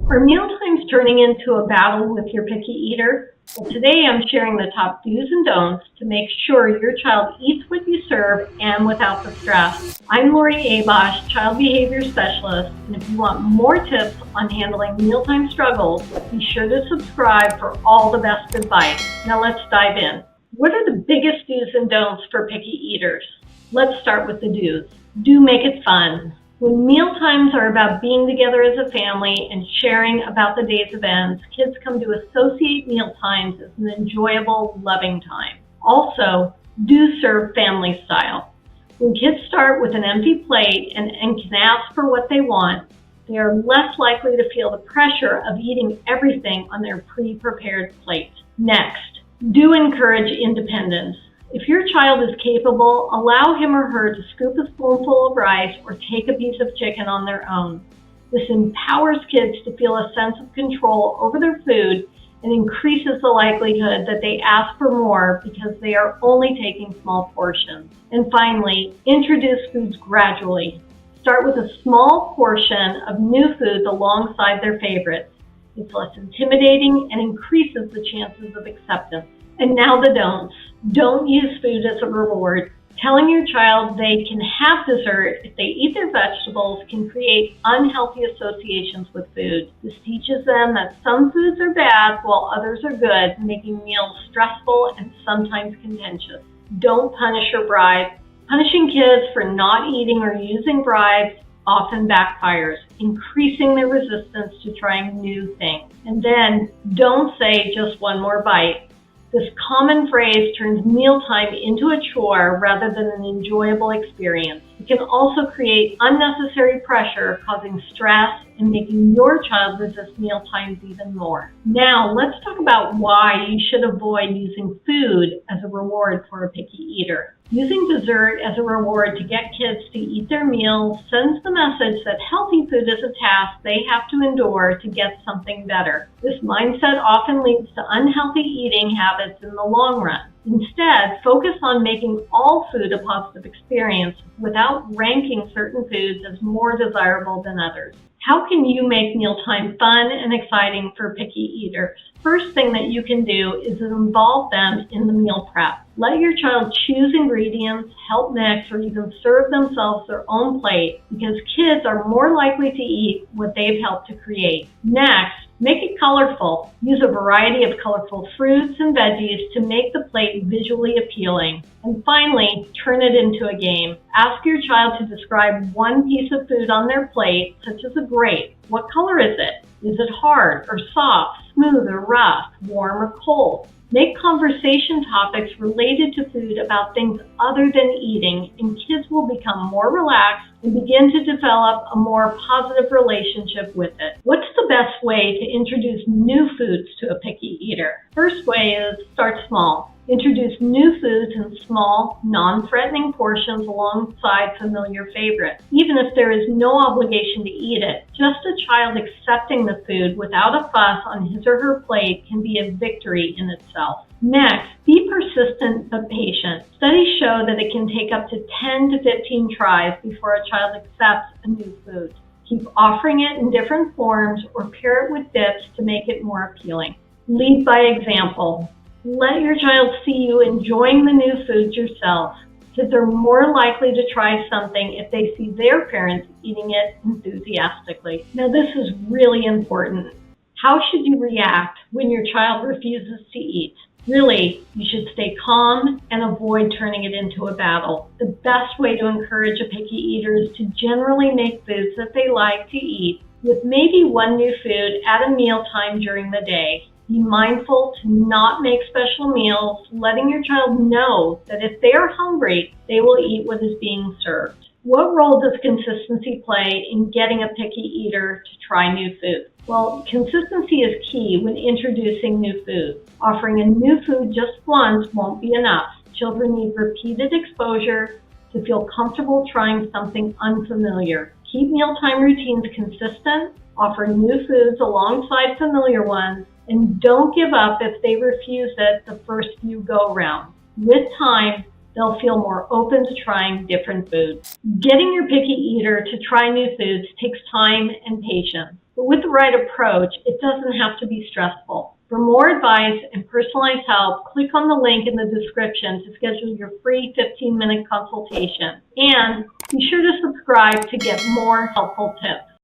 Are mealtimes turning into a battle with your picky eater? Well, today I'm sharing the top do's and don'ts to make sure your child eats what you serve and without the stress. I'm Lori Abosch, Child Behavior Specialist, and if you want more tips on handling mealtime struggles, be sure to subscribe for all the best advice. Now let's dive in. What are the biggest do's and don'ts for picky eaters? Let's start with the do's. Do make it fun. When mealtimes are about being together as a family and sharing about the day's events, kids come to associate mealtimes as an enjoyable, loving time. Also, do serve family style. When kids start with an empty plate and can ask for what they want, they are less likely to feel the pressure of eating everything on their pre-prepared plate. Next, do encourage independence. If your child is capable, allow him or her to scoop a spoonful of rice or take a piece of chicken on their own. This empowers kids to feel a sense of control over their food and increases the likelihood that they ask for more because they are only taking small portions. And finally, introduce foods gradually. Start with a small portion of new foods alongside their favorites. It's less intimidating and increases the chances of acceptance. And now the don'ts. Don't use food as a reward. Telling your child they can have dessert if they eat their vegetables can create unhealthy associations with food. This teaches them that some foods are bad while others are good, making meals stressful and sometimes contentious. Don't punish or bribe. Punishing kids for not eating or using bribes often backfires, increasing their resistance to trying new things. And then don't say just one more bite. This common phrase turns mealtime into a chore rather than an enjoyable experience. It can also create unnecessary pressure, causing stress and making your child resist mealtimes even more. Now, let's talk about why you should avoid using food as a reward for a picky eater. Using dessert as a reward to get kids to eat their meals sends the message that healthy food is a task they have to endure to get something better. This mindset often leads to unhealthy eating habits in the long run. Instead, focus on making all food a positive experience without ranking certain foods as more desirable than others. How can you make mealtime fun and exciting for picky eaters? First thing that you can do is involve them in the meal prep. Let your child choose ingredients, help mix, or even serve themselves their own plate because kids are more likely to eat what they've helped to create. Next, make it colorful. Use a variety of colorful fruits and veggies to make the plate visually appealing. And finally, turn it into a game. Ask your child to describe one piece of food on their plate, such as a grape. What color is it? Is it hard or soft, smooth or rough, warm or cold? Make conversation topics related to food about things other than eating, and kids will become more relaxed and begin to develop a more positive relationship with it. What's the best way to introduce new foods to a picky eater? First way is start small. Introduce new foods in small, non-threatening portions alongside familiar favorites. Even if there is no obligation to eat it, just a child accepting the food without a fuss on his or her plate can be a victory in itself. Next, be persistent but patient. Studies show that it can take up to 10 to 15 tries before a child accepts a new food. Keep offering it in different forms or pair it with dips to make it more appealing. Lead by example. Let your child see you enjoying the new foods yourself. Kids are more likely to try something if they see their parents eating it enthusiastically. Now, this is really important. How should you react when your child refuses to eat? Really, you should stay calm and avoid turning it into a battle. The best way to encourage a picky eater is to generally make foods that they like to eat, with maybe one new food at a mealtime during the day. Be mindful to not make special meals, letting your child know that if they are hungry, they will eat what is being served. What role does consistency play in getting a picky eater to try new food? Well, consistency is key when introducing new food. Offering a new food just once won't be enough. Children need repeated exposure to feel comfortable trying something unfamiliar. Keep mealtime routines consistent, offer new foods alongside familiar ones, and don't give up if they refuse it the first few go-rounds. With time, they'll feel more open to trying different foods. Getting your picky eater to try new foods takes time and patience. But with the right approach, it doesn't have to be stressful. For more advice and personalized help, click on the link in the description to schedule your free 15-minute consultation. And be sure to subscribe to get more helpful tips.